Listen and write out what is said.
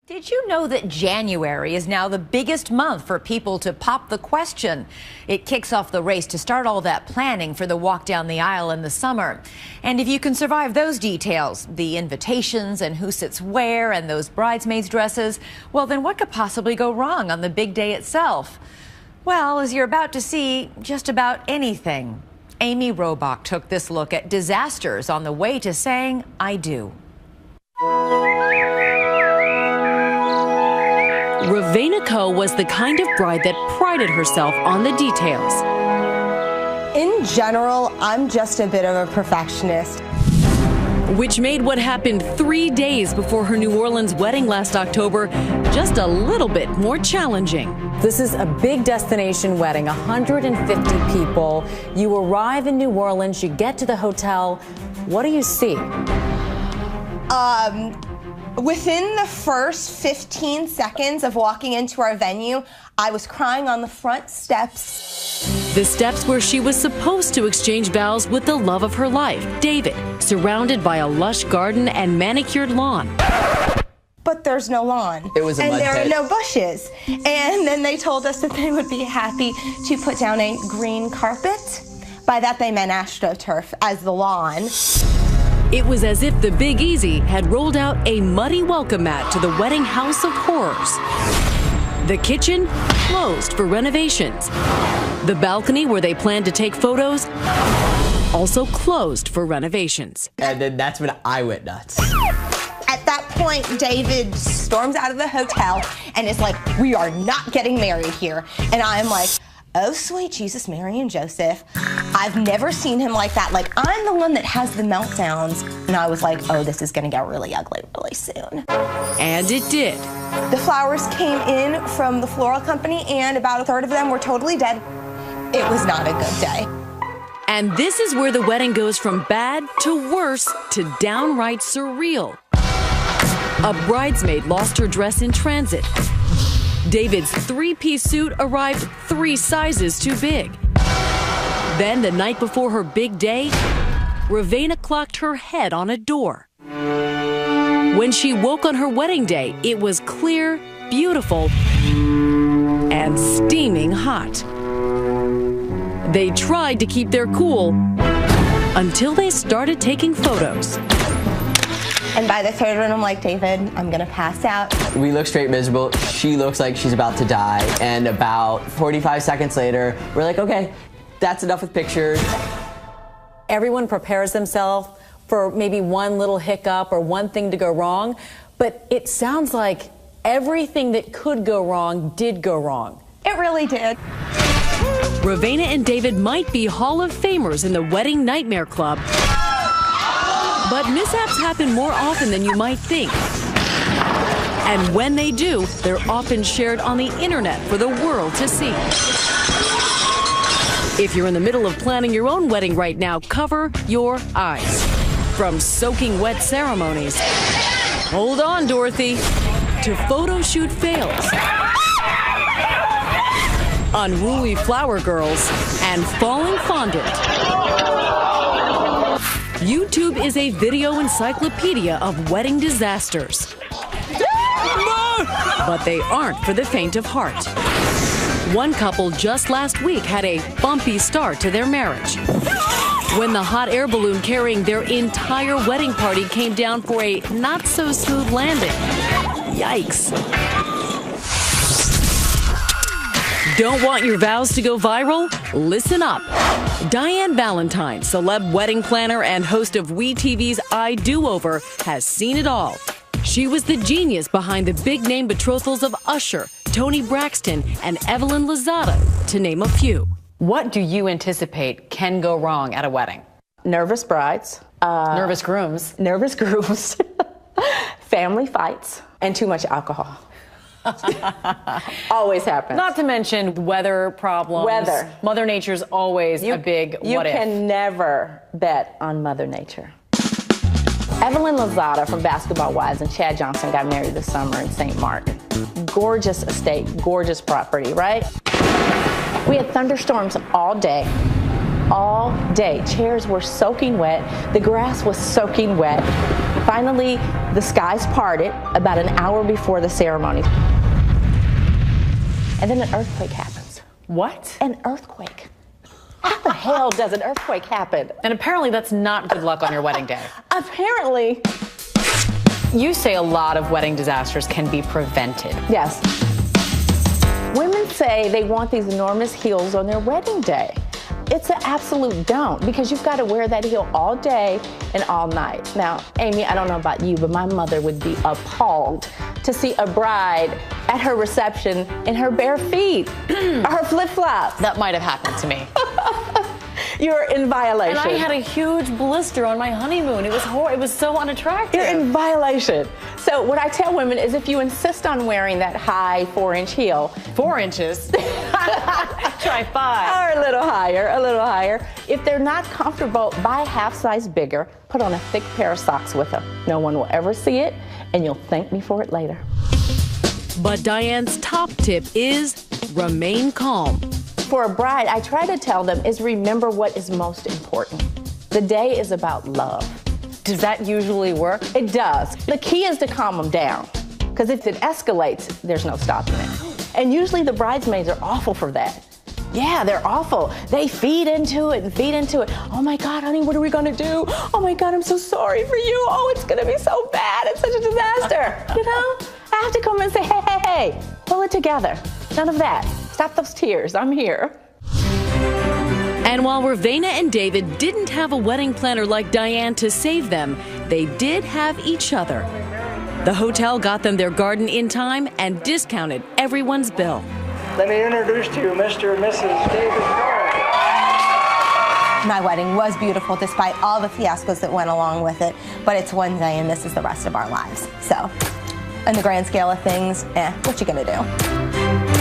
Did you know that January is now the biggest month for people to pop the question? It kicks off the race to start all that planning for the walk down the aisle in the summer. And if you can survive those details, the invitations and who sits where and those bridesmaids' dresses, well, then what could possibly go wrong on the big day itself? Well, as you're about to see, just about anything. Amy Robach took this look at disasters on the way to saying, I do. Ravenna Coe was the kind of bride that prided herself on the details. In general, I'm just a bit of a perfectionist. Which made what happened 3 days before her New Orleans wedding last October just a little bit more challenging. This is a big destination wedding, 150 people. You arrive in New Orleans, you get to the hotel. What do you see? Within the first 15 seconds of walking into our venue, I was crying on the front steps. The steps where she was supposed to exchange vows with the love of her life, David, surrounded by a lush garden and manicured lawn. But there's no lawn. It was a mud there pit. are no bushes. And then they told us that they would be happy to put down a green carpet. By that they meant AstroTurf as the lawn. It was as if the Big Easy had rolled out a muddy welcome mat to the wedding house of horrors. The kitchen closed for renovations. The balcony where they planned to take photos also closed for renovations. And then that's when I went nuts. At that point, David storms out of the hotel and is like, we are not getting married here. And I'm like, oh, sweet Jesus, Mary, and Joseph. I've never seen him like that. Like, I'm the one that has the meltdowns. And I was like, oh, this is going to get really ugly really soon. And it did. The flowers came in from the floral company, and about a third of them were totally dead. It was not a good day. And this is where the wedding goes from bad to worse to downright surreal. A bridesmaid lost her dress in transit. David's three-piece suit arrived 3 sizes too big. Then, the night before her big day, Ravenna clocked her head on a door. When she woke on her wedding day, it was clear, beautiful, and steaming hot. They tried to keep their cool until they started taking photos. And by the third one, I'm like, David, I'm gonna pass out. We look straight miserable. She looks like she's about to die. And about 45 seconds later, we're like, okay, that's enough with pictures. Everyone prepares themselves for maybe one little hiccup or one thing to go wrong, but it sounds like everything that could go wrong did go wrong. It really did. Ravenna and David might be Hall of Famers in the Wedding Nightmare Club, but mishaps happen more often than you might think. And when they do, they're often shared on the internet for the world to see. If you're in the middle of planning your own wedding right now, cover your eyes. From soaking wet ceremonies, hold on, Dorothy, to photo shoot fails, unruly flower girls, and falling fondant. YouTube is a video encyclopedia of wedding disasters. But they aren't for the faint of heart. One couple just last week had a bumpy start to their marriage when the hot air balloon carrying their entire wedding party came down for a not-so-smooth landing. Yikes. Don't want your vows to go viral? Listen up. Diane Valentine, celeb wedding planner and host of WeTV's I Do Over, has seen it all. She was the genius behind the big-name betrothals of Usher, Toni Braxton, and Evelyn Lozada, to name a few. What do you anticipate can go wrong at a wedding? Nervous brides. Nervous grooms. Nervous grooms. Family fights. And too much alcohol. Always happens. Not to mention weather problems. Weather. Mother Nature's always a big what if. You can never bet on Mother Nature. Evelyn Lozada from Basketball Wives and Chad Johnson got married this summer in St. Mark. Gorgeous estate, gorgeous property, right? We had thunderstorms all day. All day. Chairs were soaking wet. The grass was soaking wet. Finally, The skies parted about an hour before the ceremony. And then an earthquake happens. What? An earthquake. How the hell does an earthquake happen? And apparently that's not good luck on your wedding day. Apparently. You say a lot of wedding disasters can be prevented. Yes. Women say they want these enormous heels on their wedding day. It's an absolute don't, because you've got to wear that heel all day and all night. Now, Amy, I don't know about you, but my mother would be appalled to see a bride at her reception in her bare feet or her flip-flops. That might have happened to me. You're in violation. And I had a huge blister on my honeymoon. It was horrible. It was so unattractive. You're in violation. So what I tell women is, if you insist on wearing that high 4-inch heel, 4 inches. Try 5. or a little higher. If they're not comfortable, buy a half size bigger, put on a thick pair of socks with them. No one will ever see it, and you'll thank me for it later. But Diane's top tip is remain calm. For a bride, I try to tell them is remember what is most important. The day is about love. Does that usually work? It does. The key is to calm them down, because if it escalates, there's no stopping it. And usually the bridesmaids are awful for that. Yeah, they're awful. They feed into it and feed into it. Oh my God, honey, what are we gonna do? Oh my God, I'm so sorry for you. Oh, it's gonna be so bad. It's such a disaster. You know, I have to come and say, hey, pull it together. None of that. Stop those tears. I'm here. And while Ravena and David didn't have a wedding planner like Diane to save them, they did have each other. The hotel got them their garden in time and discounted everyone's bill. Let me introduce to you Mr. and Mrs. David Dorr. My wedding was beautiful despite all the fiascos that went along with it, but it's one day and this is the rest of our lives. So, in the grand scale of things, what you gonna do?